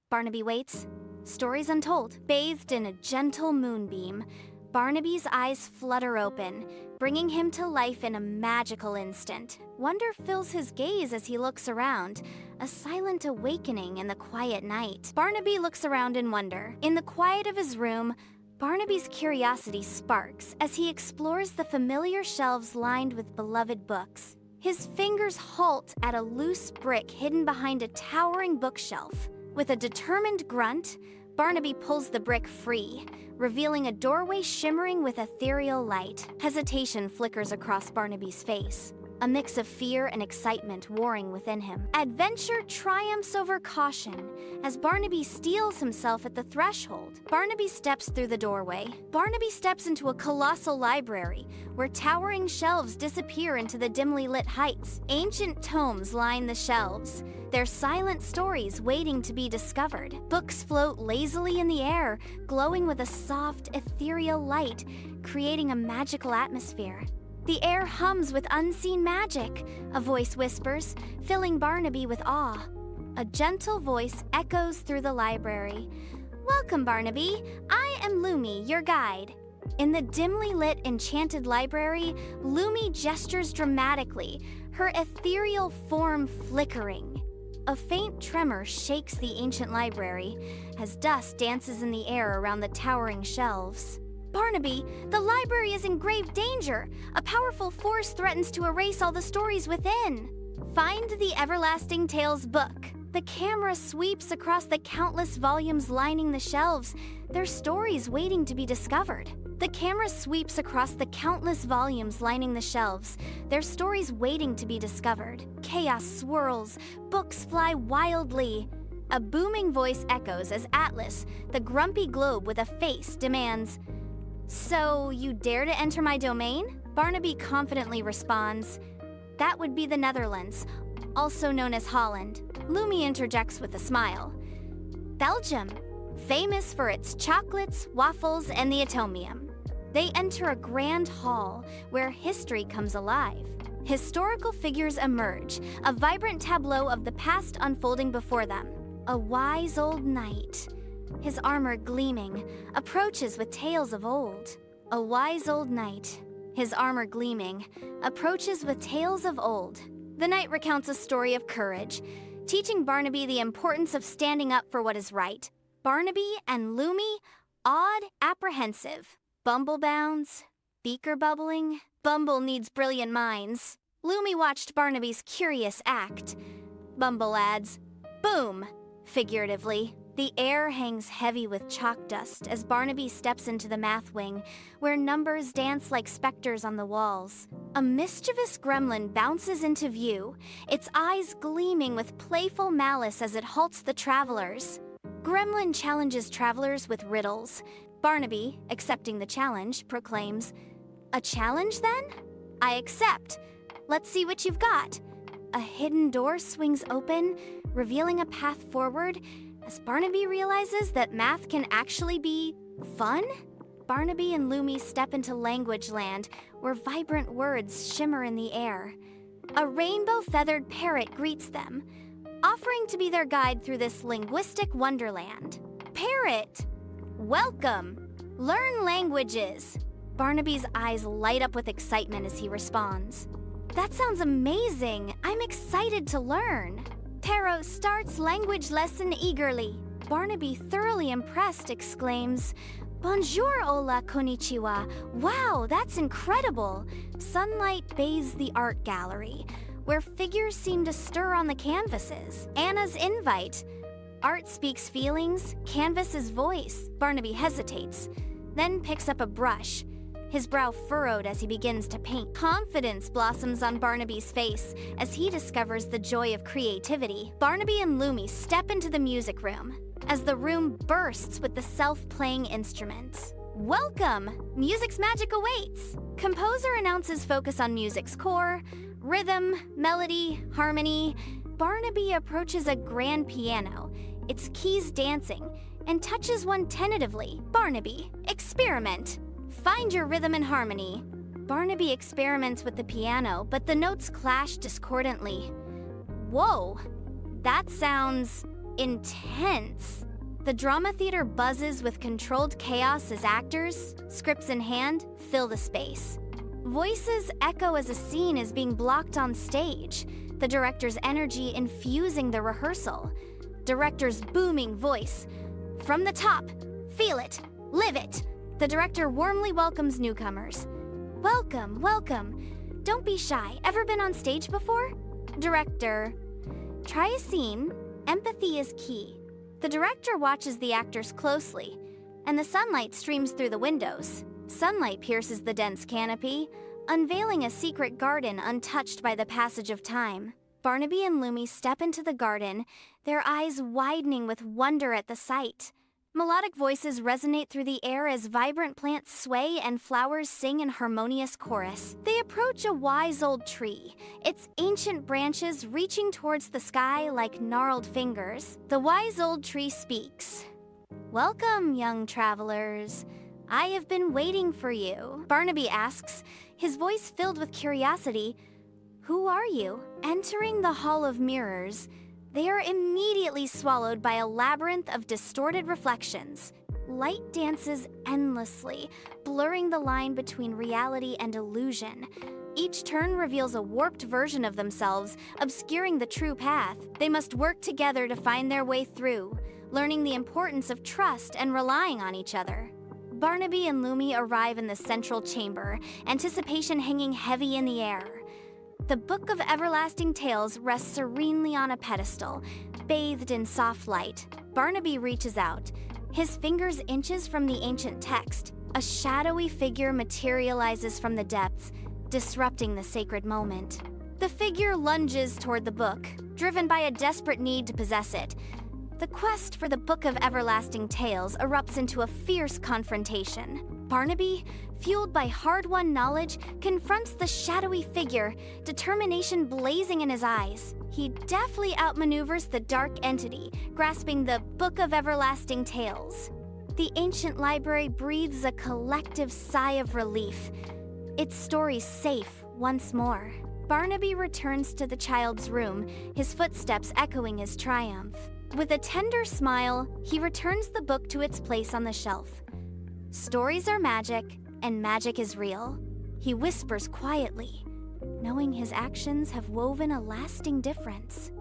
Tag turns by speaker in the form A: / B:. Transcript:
A: Barnaby waits. Stories untold. Bathed in a gentle moonbeam, Barnaby's eyes flutter open, bringing him to life in a magical instant. Wonder fills his gaze as he looks around, a silent awakening in the quiet night. Barnaby looks around in wonder. In the quiet of his room, Barnaby's curiosity sparks as he explores the familiar shelves lined with beloved books. His fingers halt at a loose brick hidden behind a towering bookshelf. With a determined grunt, Barnaby pulls the brick free, revealing a doorway shimmering with ethereal light. Hesitation flickers across Barnaby's face, a mix of fear and excitement warring within him. Adventure triumphs over caution as Barnaby steels himself at the threshold. Barnaby steps through the doorway. Barnaby steps into a colossal library where towering shelves disappear into the dimly lit heights. Ancient tomes line the shelves, their silent stories waiting to be discovered. Books float lazily in the air, glowing with a soft, ethereal light, creating a magical atmosphere. The air hums with unseen magic, a voice whispers, filling Barnaby with awe. A gentle voice echoes through the library. "Welcome, Barnaby. I am Lumi, your guide." In the dimly lit, enchanted library, Lumi gestures dramatically, her ethereal form flickering. A faint tremor shakes the ancient library as dust dances in the air around the towering shelves. "Barnaby, the library is in grave danger. A powerful force threatens to erase all the stories within." Find the Everlasting Tales book. The camera sweeps across the countless volumes lining the shelves, their stories waiting to be discovered. The camera sweeps across the countless volumes lining the shelves, their stories waiting to be discovered. Chaos swirls, books fly wildly. A booming voice echoes as Atlas, the grumpy globe with a face, demands, "So, you dare to enter my domain?" Barnaby confidently responds, "That would be the Netherlands, also known as Holland." Lumi interjects with a smile. "Belgium, famous for its chocolates, waffles, and the atomium." They enter a grand hall where history comes alive. Historical figures emerge, a vibrant tableau of the past unfolding before them. A wise old knight, his armor gleaming, approaches with tales of old. A wise old knight, his armor gleaming, approaches with tales of old. The knight recounts a story of courage, teaching Barnaby the importance of standing up for what is right. Barnaby and Lumi, awed, apprehensive. Bumble bounds, beaker bubbling. Bumble needs brilliant minds. Lumi watched Barnaby's curious act. Bumble adds, "Boom," figuratively. The air hangs heavy with chalk dust as Barnaby steps into the math wing, where numbers dance like specters on the walls. A mischievous gremlin bounces into view, its eyes gleaming with playful malice as it halts the travelers. Gremlin challenges travelers with riddles. Barnaby, accepting the challenge, proclaims, "A challenge then? I accept. Let's see what you've got." A hidden door swings open, revealing a path forward, as Barnaby realizes that math can actually be fun. Barnaby and Lumi step into language land, where vibrant words shimmer in the air. A rainbow-feathered parrot greets them, offering to be their guide through this linguistic wonderland. "Parrot, welcome. Learn languages." Barnaby's eyes light up with excitement as he responds. "That sounds amazing. I'm excited to learn." Parrot starts language lesson eagerly. Barnaby, thoroughly impressed, exclaims, "Bonjour, hola, konnichiwa. Wow, that's incredible." Sunlight bathes the art gallery, where figures seem to stir on the canvases. Anna's invite. Art speaks feelings, canvas is voice. Barnaby hesitates, then picks up a brush, his brow furrowed as he begins to paint. Confidence blossoms on Barnaby's face as he discovers the joy of creativity. Barnaby and Lumi step into the music room as the room bursts with the self-playing instruments. "Welcome! Music's magic awaits!" Composer announces focus on music's core, rhythm, melody, harmony. Barnaby approaches a grand piano, its keys dancing, and touches one tentatively. Barnaby, experiment. Find your rhythm and harmony. Barnaby experiments with the piano, but the notes clash discordantly. Whoa, that sounds intense. The drama theater buzzes with controlled chaos as actors, scripts in hand, fill the space. Voices echo as a scene is being blocked on stage, the director's energy infusing the rehearsal. Director's booming voice. From the top, feel it, live it. The director warmly welcomes newcomers. Welcome, welcome. Don't be shy. Ever been on stage before? Director. Try a scene. Empathy is key. The director watches the actors closely, and the sunlight streams through the windows. Sunlight pierces the dense canopy, unveiling a secret garden untouched by the passage of time. Barnaby and Lumi step into the garden, their eyes widening with wonder at the sight. Melodic voices resonate through the air as vibrant plants sway and flowers sing in harmonious chorus. They approach a wise old tree, its ancient branches reaching towards the sky like gnarled fingers. The wise old tree speaks. "Welcome, young travelers. I have been waiting for you." Barnaby asks, his voice filled with curiosity, "Who are you?" Entering the Hall of Mirrors, they are immediately swallowed by a labyrinth of distorted reflections. Light dances endlessly, blurring the line between reality and illusion. Each turn reveals a warped version of themselves, obscuring the true path. They must work together to find their way through, learning the importance of trust and relying on each other. Barnaby and Lumi arrive in the central chamber, anticipation hanging heavy in the air. The Book of Everlasting Tales rests serenely on a pedestal, bathed in soft light. Barnaby reaches out, his fingers inches from the ancient text. A shadowy figure materializes from the depths, disrupting the sacred moment. The figure lunges toward the book, driven by a desperate need to possess it. The quest for the Book of Everlasting Tales erupts into a fierce confrontation. Barnaby, fueled by hard-won knowledge, confronts the shadowy figure, determination blazing in his eyes. He deftly outmaneuvers the dark entity, grasping the Book of Everlasting Tales. The ancient library breathes a collective sigh of relief. Its story's safe once more. Barnaby returns to the child's room, his footsteps echoing his triumph. With a tender smile, he returns the book to its place on the shelf. Stories are magic, and magic is real. He whispers quietly, knowing his actions have woven a lasting difference.